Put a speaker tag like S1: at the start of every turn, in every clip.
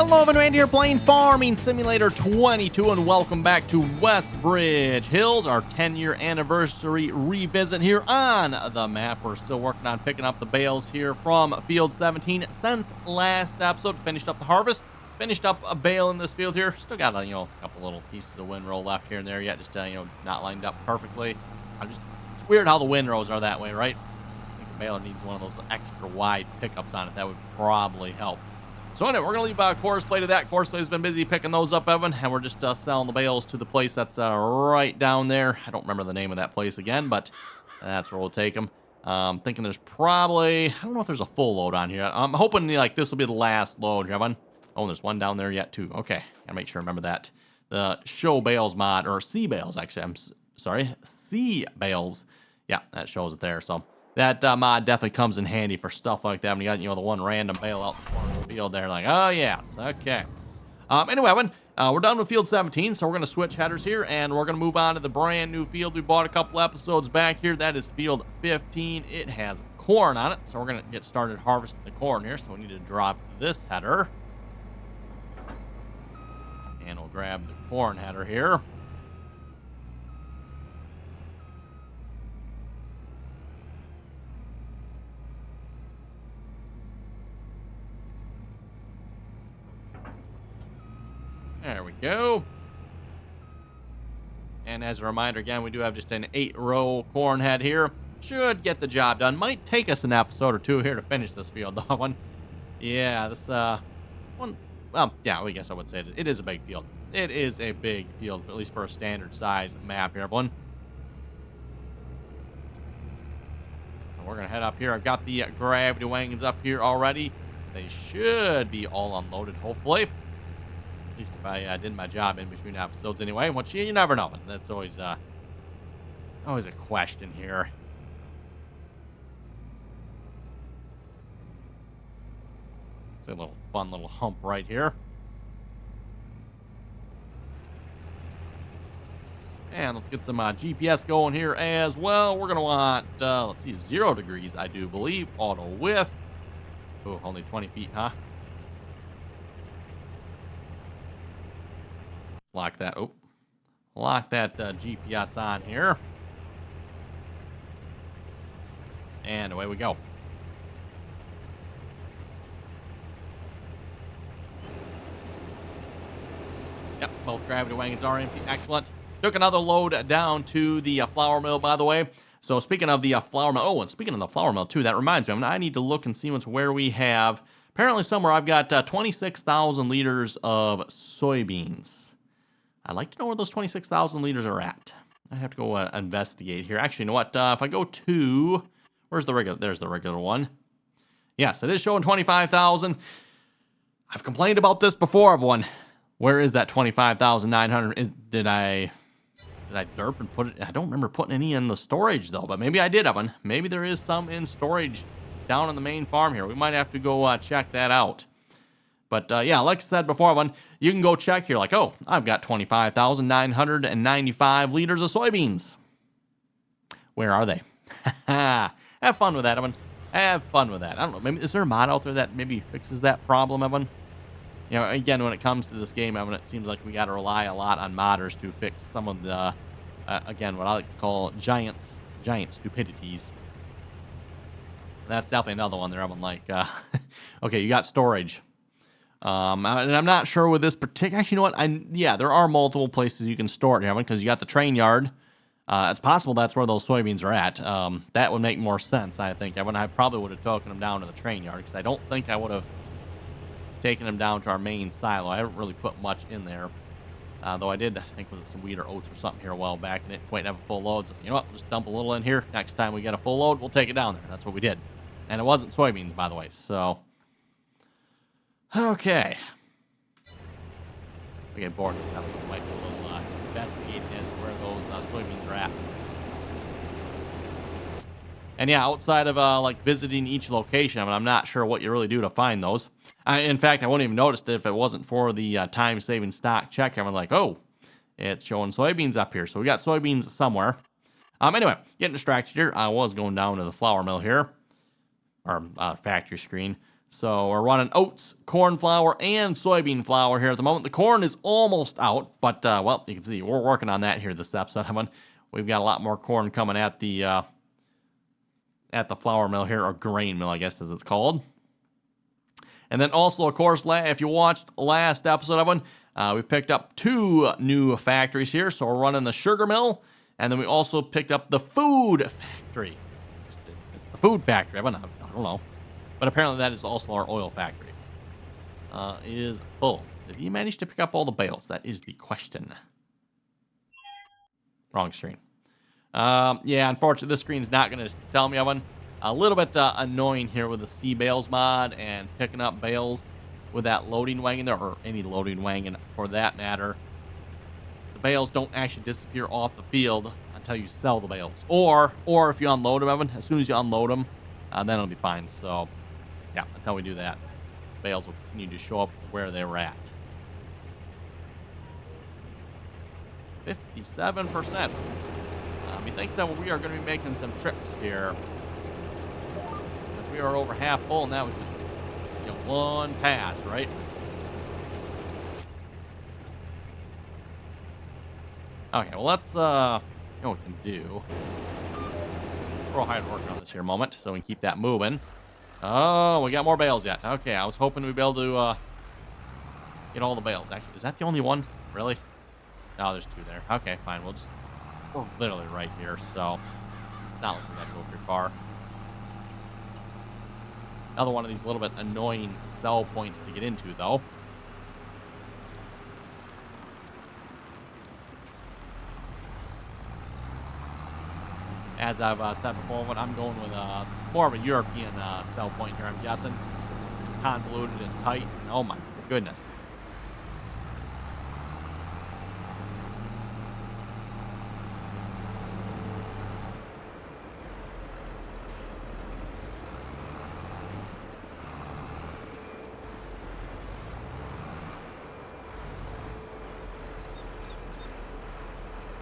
S1: Hello, everyone, here playing Farming Simulator 22, and welcome back to Westbridge Hills, our 10-year anniversary revisit here on the map. We're still working on picking up the bales here from Field 17 since last episode. Finished up the harvest, finished up a bale in this field here. Still got, a couple little pieces of windrow left here and there yet, just, not lined up perfectly. It's weird how the windrows are that way, right? I think the bale needs one of those extra wide pickups on it. That would probably help. So anyway, we're going to leave Course Play to that. Course Play has been busy picking those up, Evan, and we're just selling the bales to the place that's right down there. I don't remember the name of that place again, but that's where we'll take them. Thinking there's probably, I don't know if there's a full load on here. I'm hoping this will be the last load, Evan. Oh, there's one down there yet, too. Okay, gotta make sure I remember that. The show bales mod, or sea bales, actually. I'm sorry, sea bales. Yeah, that shows it there, so... That mod definitely comes in handy for stuff like that. When you got, the one random bale out in the corner of the field there, like, oh, yes, okay. Anyway, Evan, we're done with Field 17, so we're going to switch headers here, and we're going to move on to the brand new field we bought a couple episodes back here. That is Field 15. It has corn on it, so we're going to get started harvesting the corn here, so we need to drop this header. And we'll grab the corn header here. There we go. And as a reminder, again, we do have just an 8-row corn head here. Should get the job done. Might take us an episode or two here to finish this field, though. Yeah, this one. Well, yeah, I guess I would say it is a big field. It is a big field, at least for a standard size map here, everyone. So we're gonna head up here. I've got the gravity wagons up here already. They should be all unloaded, hopefully. At least if I did my job in between episodes anyway, which you never know. That's always a question here. It's a little fun little hump right here. And let's get some GPS going here as well. We're going to want, let's see, 0 degrees, I do believe. Auto width. Oh, only 20 feet, huh? Lock that. Oh, lock that GPS on here, and away we go. Yep, both gravity wagons are empty. Excellent. Took another load down to the flour mill, by the way. So speaking of the flour mill, oh, and speaking of the flour mill too, that reminds me. I need to look and see where we have. Apparently, somewhere I've got 26,000 liters of soybeans. I'd like to know where those 26,000 liters are at. I have to go investigate here. Actually, you know what? If I go to... Where's the regular... There's the regular one. Yes, it is showing 25,000. I've complained about this before, everyone. Where is that 25,900? Did I derp and put it... I don't remember putting any in the storage, though. But maybe I did, Evan. Maybe there is some in storage down on the main farm here. We might have to go check that out. But, yeah, like I said before, Evan, you can go check here like, oh, I've got 25,995 liters of soybeans. Where are they? Have fun with that, Evan. Have fun with that. I don't know. Maybe is there a mod out there that maybe fixes that problem, Evan? Again, when it comes to this game, Evan, it seems like we got to rely a lot on modders to fix some of the, again, what I like to call giant stupidities. That's definitely another one there, Evan. Like, okay, you got storage. And I'm not sure with this particular... Actually, you know what? Yeah, there are multiple places you can store it here, because you got the train yard. It's possible that's where those soybeans are at. That would make more sense, I think. I probably would have taken them down to the train yard, because I don't think I would have taken them down to our main silo. I haven't really put much in there. Though I did, I think, was it some wheat or oats or something here a while back, and it didn't quite have a full load. So, you know what? We'll just dump a little in here. Next time we get a full load, we'll take it down there. That's what we did. And it wasn't soybeans, by the way, so... Okay. We get bored of this episode. We might do a little investigating as to where those soybeans are at. And yeah, outside of like visiting each location, I'm not sure what you really do to find those. In fact, I wouldn't even notice it if it wasn't for the time-saving stock check. I'm like, oh, it's showing soybeans up here. So we got soybeans somewhere. Anyway, getting distracted here. I was going down to the flour mill here. Or factory screen. So we're running oats, corn flour, and soybean flour here at the moment. The corn is almost out, but, well, you can see we're working on that here this episode. We've got a lot more corn coming at the flour mill here, or grain mill, I guess, as it's called. And then also, of course, if you watched last episode of one, we picked up 2 new factories here. So we're running the sugar mill, and then we also picked up the food factory. It's the food factory. I don't know. But apparently that is also our oil factory. Is full. Did he manage to pick up all the bales? That is the question. Wrong screen. Yeah, unfortunately, this screen's not going to tell me of one. A little bit annoying here with the C bales mod and picking up bales with that loading wagon there, or any loading wagon for that matter. The bales don't actually disappear off the field until you sell the bales, or if you unload them, Evan. As soon as you unload them, then it'll be fine. So, yeah, until we do that, bales will continue to show up where they were at. 57%. Methinks that we are going to be making some trips here. Because we are over half full, and that was just one pass, right? Okay, well, let's, you know what we can do. Let's throw a hide worker on this here moment, so we can keep that moving. Oh, we got more bales yet. Okay, I was hoping we'd be able to, get all the bales. Actually, is that the only one? Really? No, there's 2 there. Okay, fine. We're literally right here, so it's not like we gotta go very far. Another one of these little bit annoying sell points to get into, though. As I've said before, when I'm going with more of a European sell point here, I'm guessing. It's convoluted and tight. And oh my goodness.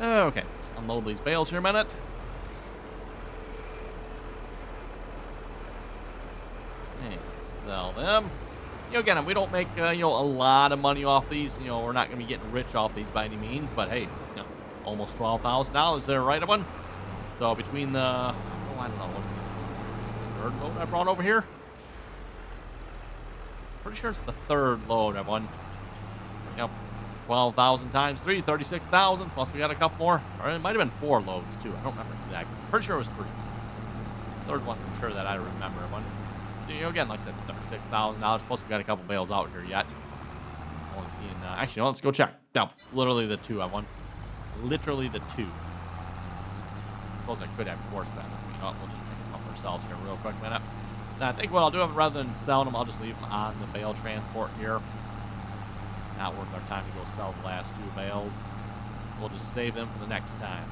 S1: Okay, let's unload these bales here a minute. And sell them. Again, we don't make, a lot of money off these. We're not going to be getting rich off these by any means. But, hey, almost $12,000 there, right, everyone? So, between the, I don't know, what's this? 3rd load I brought over here? Pretty sure it's the 3rd load, everyone. Yep. 12,000 times 3, 36,000. Plus we got a couple more. Or it might have been 4 loads too. I don't remember exactly. Pretty sure it was 3. 3rd one, I'm sure that I remember one. So again, like I said, $6,000. Plus we got a couple bales out here yet. Only seeing. Actually, let's go check. No, literally the 2 I won. Literally the 2. Suppose I could have course bet this. We'll just pick them up ourselves here real quick minute. Now, I think what I'll do, rather than selling them, I'll just leave them on the bale transport here. Not worth our time to go sell the last 2 bales. We'll just save them for the next time.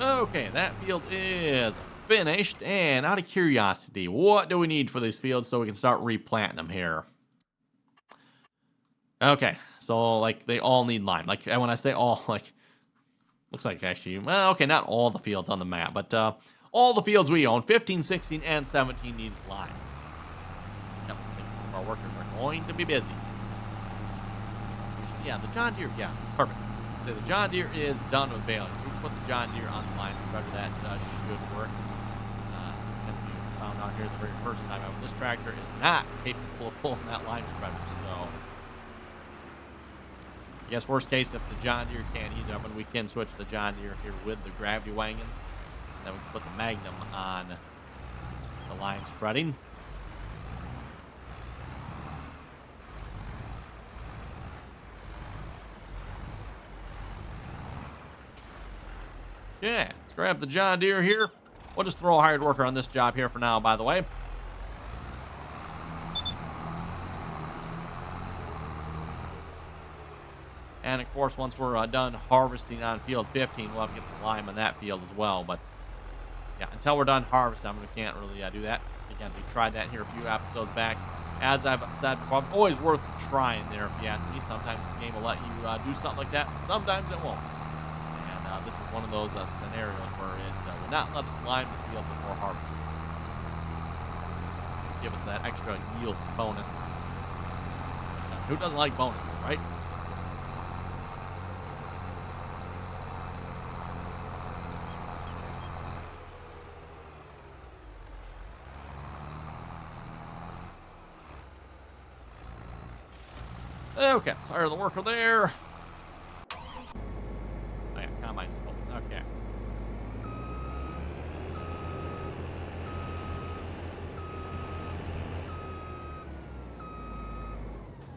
S1: Okay, that field is finished. And out of curiosity, what do we need for these fields so we can start replanting them here? Okay, so, like, they all need lime. Like, and when I say all, like, looks like actually, well, okay, not all the fields on the map, but all the fields we own, 15, 16, and 17 need lime. Yep, I think some of our workers are going to be busy. Yeah, the John Deere, yeah, perfect. So the John Deere is done with baling, so we can put the John Deere on the line spreader. That should work. As we found out here the very first time out, this tractor is not capable of pulling that line spreader, so... I guess worst case, if the John Deere can't either, we can switch the John Deere here with the gravity wagons. Then we can put the Magnum on the line spreading. Yeah, let's grab the John Deere here. We'll just throw a hired worker on this job here for now, by the way. And, of course, once we're done harvesting on field 15, we'll have to get some lime on that field as well. But, yeah, until we're done harvesting, we can't really do that. Again, we tried that here a few episodes back, as I've said before, always worth trying there if you ask me. Sometimes the game will let you do something like that. Sometimes it won't. And this is one of those scenarios where it will not let us lime the field before harvest. Just give us that extra yield bonus. Who doesn't like bonuses, right? Okay, tire of the worker there. Oh yeah, combine's full. Okay.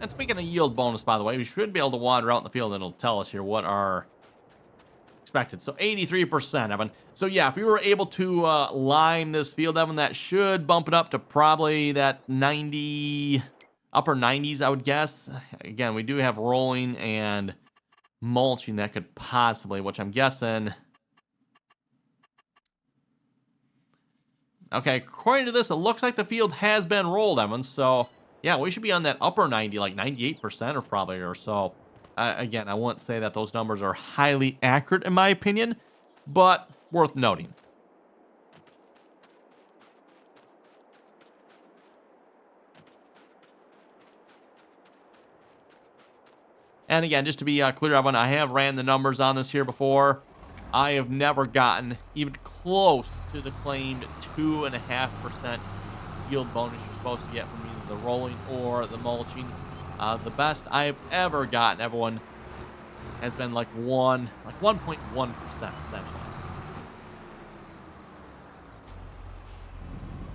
S1: And speaking of yield bonus, by the way, we should be able to wander out in the field and it'll tell us here what our expected. So 83%, Evan. So yeah, if we were able to lime this field, Evan, that should bump it up to probably that 90, upper 90s, I would guess. Again, we do have rolling and mulching that could possibly, which I'm guessing. Okay, according to this, it looks like the field has been rolled, Evan. So yeah, we should be on that upper 90, like 98% or probably or so. Again, I wouldn't say that those numbers are highly accurate in my opinion, but worth noting. And again, just to be clear, Evan, I have ran the numbers on this here before. I have never gotten even close to the claimed 2.5% yield bonus you're supposed to get from either the rolling or the mulching. The best I've ever gotten, everyone, has been like 1.1% essentially.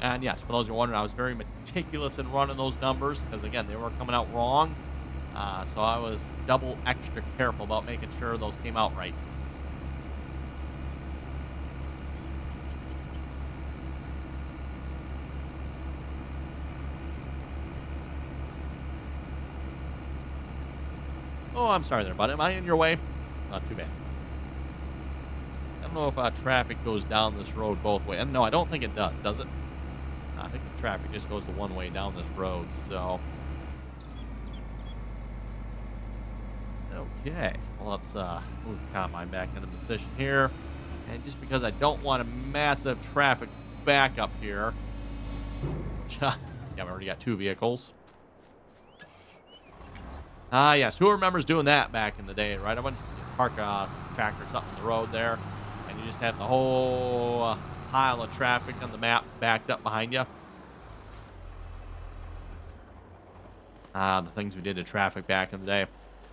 S1: And yes, for those who are wondering, I was very meticulous in running those numbers because again, they were coming out wrong. So I was double extra careful about making sure those came out right. Oh, I'm sorry there, bud. Am I in your way? Not too bad. I don't know if traffic goes down this road both ways. No, I don't think it does it? I think the traffic just goes the one way down this road, so... Okay, well, let's move the combine back into position here. And just because I don't want a massive traffic backup here... yeah, we already got 2 vehicles. Yes, who remembers doing that back in the day, right? I went park a tractor or something on the road there, and you just have the whole pile of traffic on the map backed up behind you. The things we did to traffic back in the day.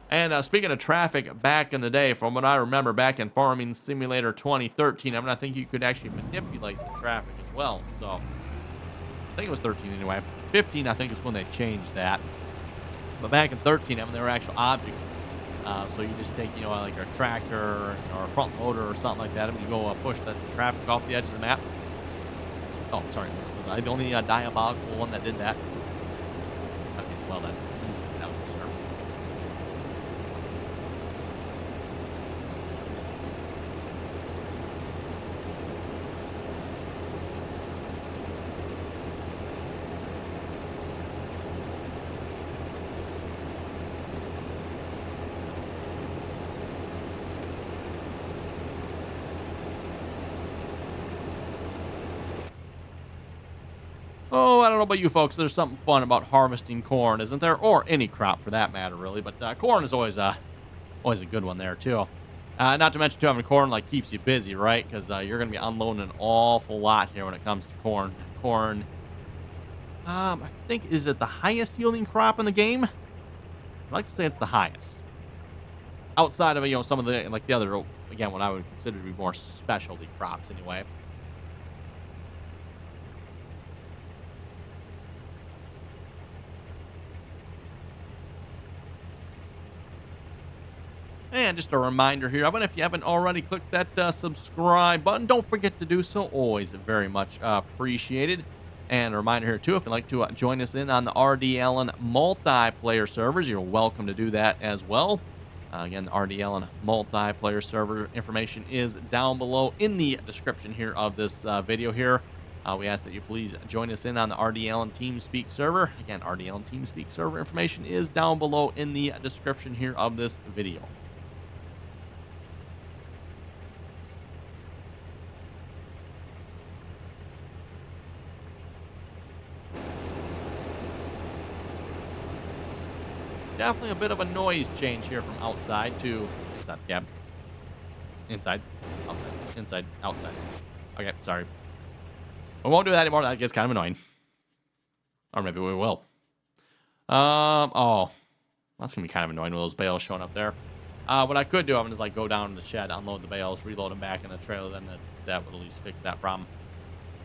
S1: And speaking of traffic back in the day, from what I remember back in Farming Simulator 2013, I think you could actually manipulate the traffic as well. So, I think it was 13 anyway. 15, I think, is when they changed that. But back in 13, there were actual objects. So you just take, like a tractor or a front loader or something like that, and you go push that traffic off the edge of the map. Oh, sorry. Was I the only diabolical one that did that? Okay, well then. That was absurd. Oh, I don't know about you folks. There's something fun about harvesting corn, isn't there? Or any crop for that matter, really. But corn is always a good one there, too. Not to mention, too, having corn, keeps you busy, right? Because you're going to be unloading an awful lot here when it comes to corn. Corn, I think, is it the highest yielding crop in the game? I'd like to say it's the highest. Outside of, some of the, the other, again, what I would consider to be more specialty crops, anyway. And just a reminder here, if you haven't already clicked that subscribe button, don't forget to do so. Always very much appreciated. And a reminder here, too, if you'd like to join us in on the RDAllen multiplayer servers, you're welcome to do that as well. Again, the RDAllen multiplayer server information is down below in the description here of this video here. We ask that you please join us in on the RDAllen Teamspeak server. Again, RDAllen Teamspeak server information is down below in the description here of this video. Definitely a bit of a noise change here from outside to inside the cab. Inside, outside, inside, outside. Okay, sorry. We won't do that anymore. That gets kind of annoying. Or maybe we will. Oh. That's going to be kind of annoying with those bales showing up there. What I could do, is like go down to the shed, unload the bales, reload them back in the trailer. Then that would at least fix that problem.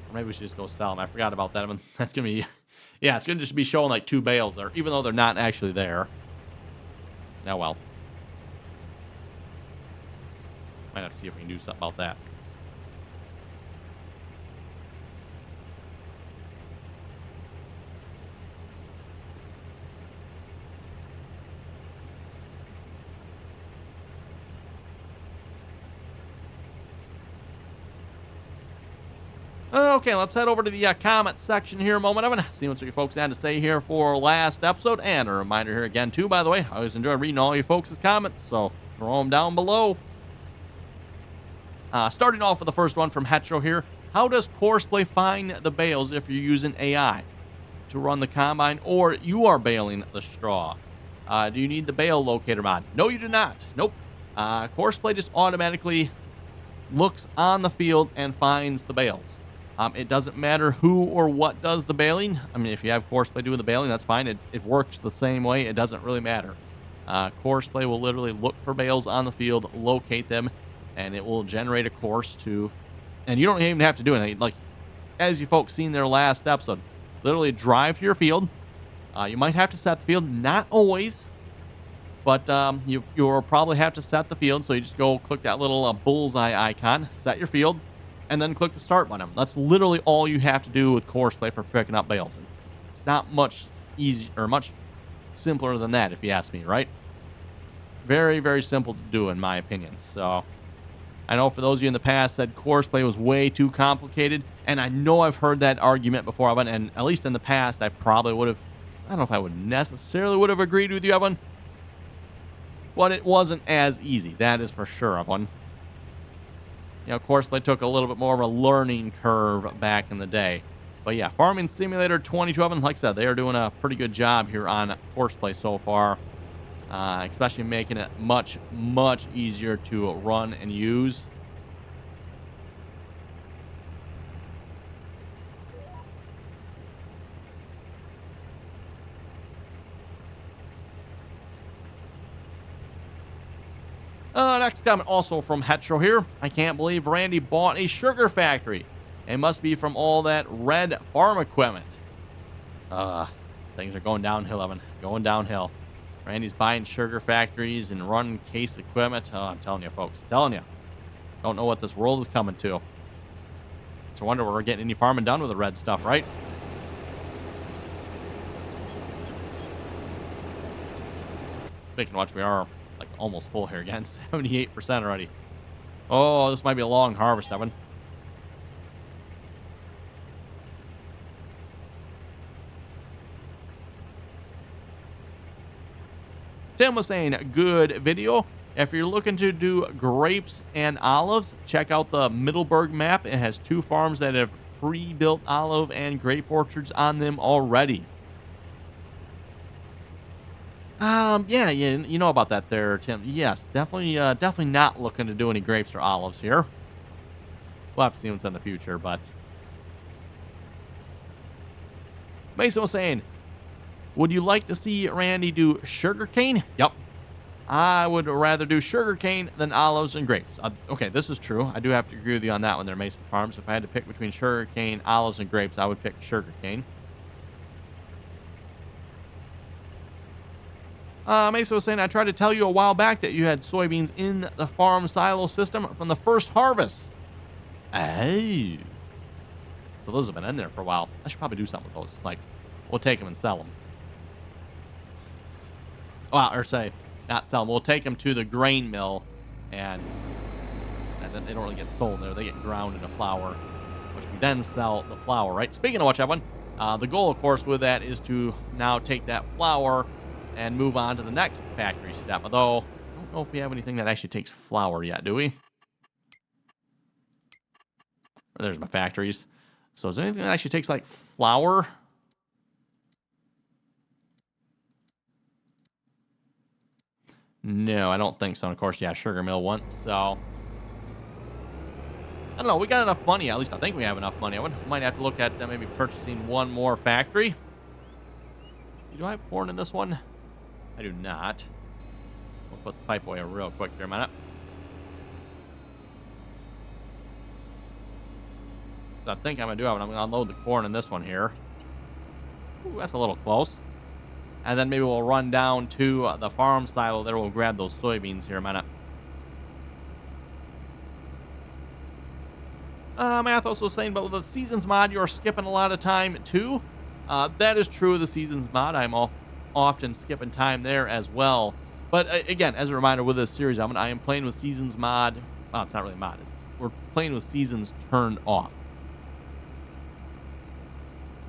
S1: Or maybe we should just go sell them. I forgot about that. That's going to be... Yeah, it's going to just be showing like 2 bales there, even though they're not actually there. Oh, well. Might have to see if we can do something about that. Okay, let's head over to the comment section here a moment. I'm going to see what you folks had to say here for last episode. And a reminder here again, too, by the way, I always enjoy reading all you folks' comments, so throw them down below. Starting off with the first one from Hetro here. How does Courseplay find the bales if you're using AI to run the combine or you are baling the straw? Do you need the bale locator mod? No, you do not. Nope. Courseplay just automatically looks on the field and finds the bales. It doesn't matter who or what does the baling. If you have Courseplay doing the baling, that's fine. It works the same way. It doesn't really matter. Courseplay will literally look for bales on the field, locate them, and it will generate a course to... And you don't even have to do anything. Like, as you folks seen their last episode, literally drive to your field. You might have to set the field. Not always. But you'll probably have to set the field. So you just go click that little bullseye icon, set your field, and then click the start button. That's literally all you have to do with Courseplay for picking up bales. And it's not much easier or much simpler than that, if you ask me, right? Very, very simple to do, in my opinion. So I know for those of you in the past said Courseplay was way too complicated, and I know I've heard that argument before, Evan, and at least in the past, I probably would have, I don't know if I would necessarily would have agreed with you, Evan, but it wasn't as easy. That is for sure, Evan. Courseplay took a little bit more of a learning curve back in the day. But yeah, Farming Simulator 22, Evan, like I said, they are doing a pretty good job here on Courseplay so far. Especially making it much, much easier to run and use. Next comment also from Hetro here. I can't believe Randy bought a sugar factory. It must be from all that red farm equipment. Things are going downhill, Evan. Going downhill. Randy's buying sugar factories and running case equipment. Oh, I'm telling you, folks. Telling you. Don't know what this world is coming to. It's a wonder we're getting any farming done with the red stuff, right? Speaking of which, we are like almost full here again. 78% already. Oh, this might be a long harvest, Evan. Tim was saying, good video. If you're looking to do grapes and olives, check out the Middleburg map. It has 2 farms that have pre-built olive and grape orchards on them already. Yeah, you know about that there, Tim. Yes, definitely not looking to do any grapes or olives here. We'll have to see what's in the future, but... Mason was saying, would you like to see Randy do sugarcane? Yep. I would rather do sugarcane than olives and grapes. Okay, this is true. I do have to agree with you on that one there, Mason Farms. If I had to pick between sugarcane, olives, and grapes, I would pick sugarcane. Mason was saying, I tried to tell you a while back that you had soybeans in the farm silo system from the first harvest. Oh. So those have been in there for a while. I should probably do something with those. Like, we'll take them and sell them. Well, or say, not sell them. We'll take them to the grain mill, and then they don't really get sold there. They get ground into flour. which we then sell the flour, right? Speaking of which, Evan, the goal, of course, with that is to now take that flour and move on to the next factory step. Although, I don't know if we have anything that actually takes flour yet, do we? There's my factories. So is there anything that actually takes, like, flour? No, I don't think so. And of course, yeah, sugar mill one. So, I don't know. We got enough money. At least I think we have enough money. Might have to look at maybe purchasing one more factory. Do I have corn in this one? I do not. We'll put the pipe away real quick here a minute. So I think I'm going to do it. I'm going to unload the corn in this one here. Ooh, that's a little close. And then maybe we'll run down to the farm silo there. We'll grab those soybeans here a minute. Mathos was saying, but with the Seasons mod, you're skipping a lot of time too. That is true of the Seasons mod. I'm often skipping time there as well. But again, as a reminder, with this series, I am playing with Seasons mod. Well, it's not really mod. We're playing with Seasons turned off.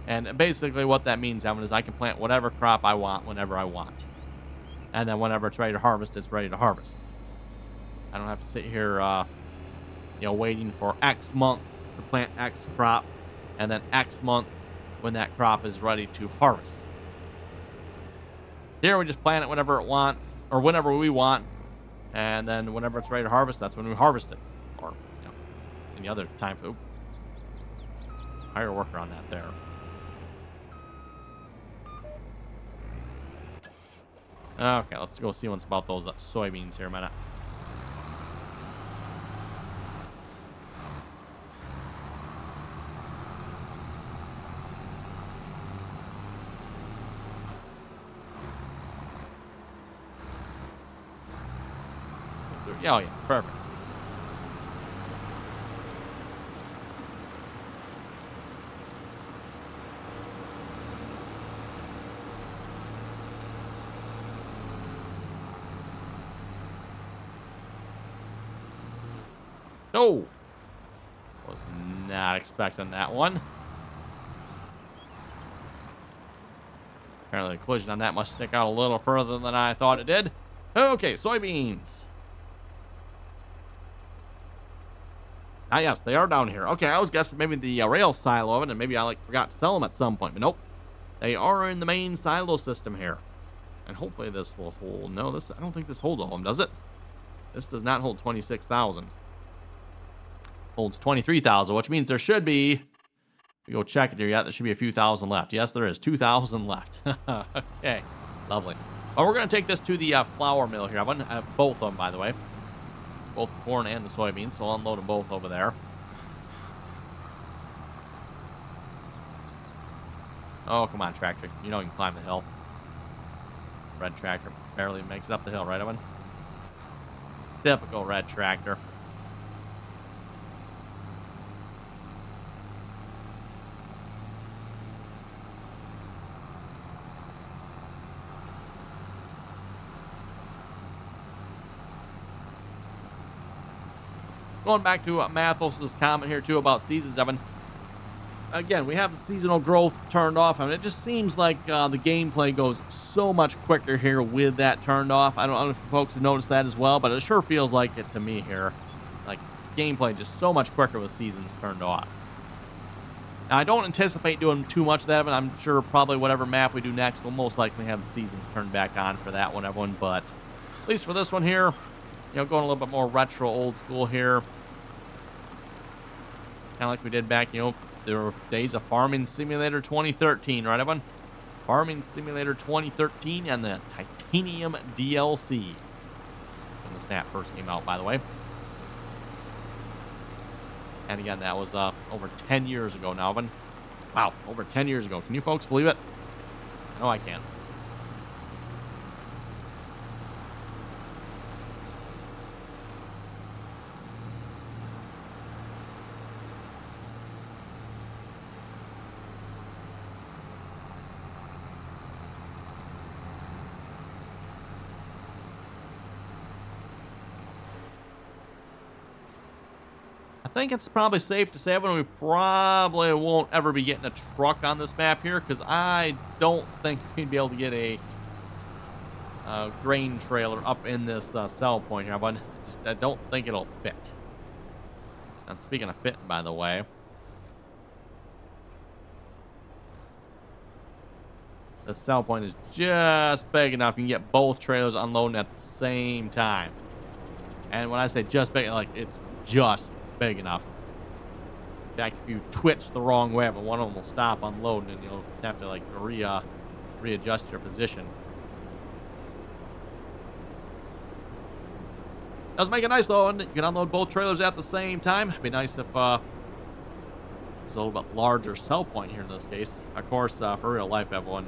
S1: And basically what that means, Evan, is I can plant whatever crop I want whenever I want. And then whenever it's ready to harvest, it's ready to harvest. I don't have to sit here, waiting for X month to plant X crop, and then X month when that crop is ready to harvest. Here we just plant it whenever it wants, or whenever we want, and then whenever it's ready to harvest, that's when we harvest it. Or, any other time. Hire a worker on that there. Okay, let's go see what's about those soybeans here a minute. Oh, yeah, perfect. No! Was not expecting that one. Apparently the collision on that must stick out a little further than I thought it did. Okay, soybeans. Ah, yes, they are down here. Okay, I was guessing maybe the rail silo of it, and maybe I forgot to sell them at some point, but nope. They are in the main silo system here. And hopefully this will hold. No, I don't think this holds all of them, does it? This does not hold 26,000. Holds 23,000, which means there should be, if we go check it here yet, there should be a few thousand left. Yes, there is 2,000 left. Okay, lovely. Well, we're going to take this to the flour mill here. I have both of them, by the way. Both the corn and the soybeans, so I'll unload them both over there. Oh, come on, tractor. You know you can climb the hill. Red tractor barely makes it up the hill, right, Owen? Typical red tractor. Going back to Mathos' comment here, too, about seasons, Evan. Again, we have the seasonal growth turned off. I mean, it just seems like the gameplay goes so much quicker here with that turned off. I don't know if folks have noticed that as well, but it sure feels like it to me here. Like, gameplay just so much quicker with seasons turned off. Now, I don't anticipate doing too much of that, but I'm sure probably whatever map we do next, we'll most likely have the seasons turned back on for that one, everyone. But at least for this one here, going a little bit more retro, old school here. Kind of like we did back, there were days of Farming Simulator 2013, right, everyone? Farming Simulator 2013 and the Titanium DLC. When this map first came out, by the way. And again, that was over 10 years ago now, Evan. Wow, over 10 years ago. Can you folks believe it? No, I can't. I think it's probably safe to say, we probably won't ever be getting a truck on this map here, because I don't think we'd be able to get a grain trailer up in this sell point here, but I don't think it'll fit. And speaking of fitting, by the way, the sell point is just big enough you can get both trailers unloading at the same time. And when I say just big, like, it's just big enough. In fact, if you twitch the wrong way, but one of them will stop unloading, and you'll have to like readjust your position. Does make it nice though, and you can unload both trailers at the same time. It'd be nice if there's a little bit larger sell point here in this case. Of course, for real life, everyone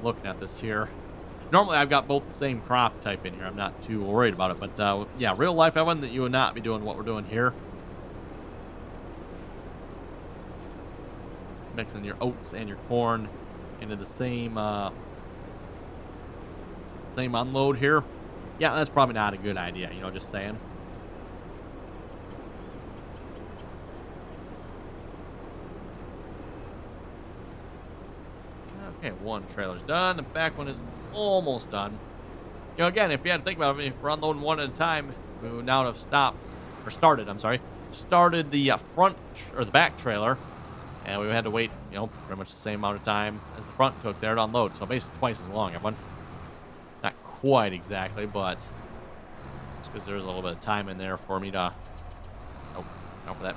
S1: looking at this here. Normally, I've got both the same crop type in here. I'm not too worried about it, but yeah, real life, everyone, that you would not be doing what we're doing here. Mixing your oats and your corn into the same same unload here. Yeah, that's probably not a good idea, you know, just saying. Okay, one trailer's done. The back one is almost done. You know, again, if you had to think about it, if we're unloading one at a time, we would now have started the front or the back trailer, and we had to wait, you know, pretty much the same amount of time as the front took there to unload. So basically twice as long, everyone. Not quite exactly, but just because there's a little bit of time in there for me to, oh, no, for that,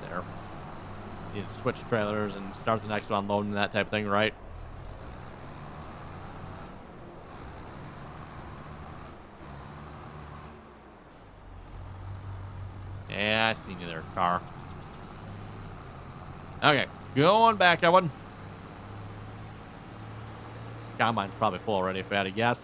S1: there. You need to switch trailers and start the next one unloading, that type of thing, right? Yeah, I seen you there, car. Okay, going back, Evan. Combine's probably full already, if I had to guess.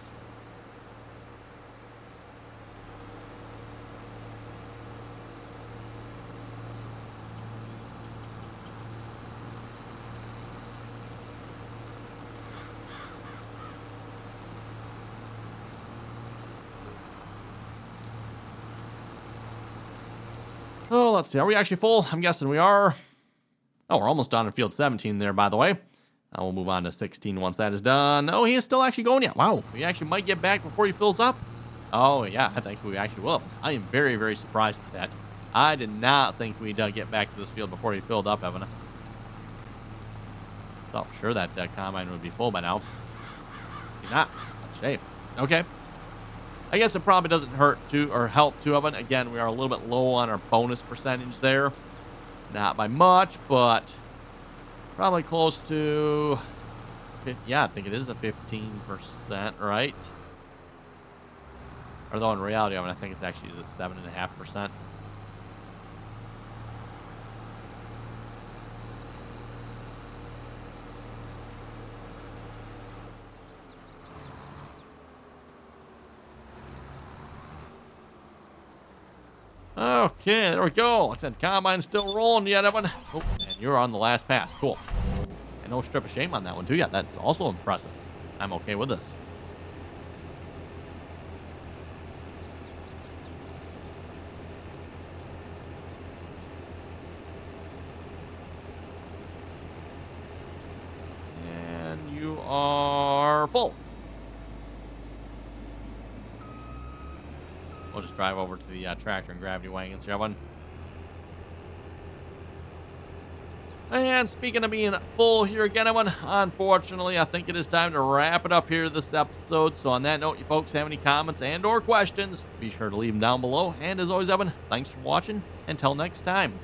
S1: Oh, let's see. Are we actually full? I'm guessing we are. Oh, we're almost done in field 17 there, by the way. We'll move on to 16 once that is done. Oh, he is still actually going yet. Wow, we actually might get back before he fills up. Oh, yeah, I think we actually will. I am very, very surprised with that. I did not think we'd get back to this field before he filled up, Evan. Thought for sure that combine would be full by now. He's not. That's a shame. Okay. I guess it probably doesn't hurt to, or help to, Evan. Again, we are a little bit low on our bonus percentage there. Not by much, but probably close to, yeah, I think it is a 15%, right? Although in reality, I think it's actually at 7.5%. Okay, there we go. Like I said, combine's still rolling yet, Evan. Oh, and you're on the last pass. Cool. And no strip of shame on that one, too. Yeah, that's also impressive. I'm okay with this. And you are full. We'll just drive over to the tractor and gravity wagons here, Evan. And speaking of being full here again, Evan, unfortunately, I think it is time to wrap it up here this episode. So on that note, you folks have any comments and or questions, be sure to leave them down below. And as always, Evan, thanks for watching. Until next time.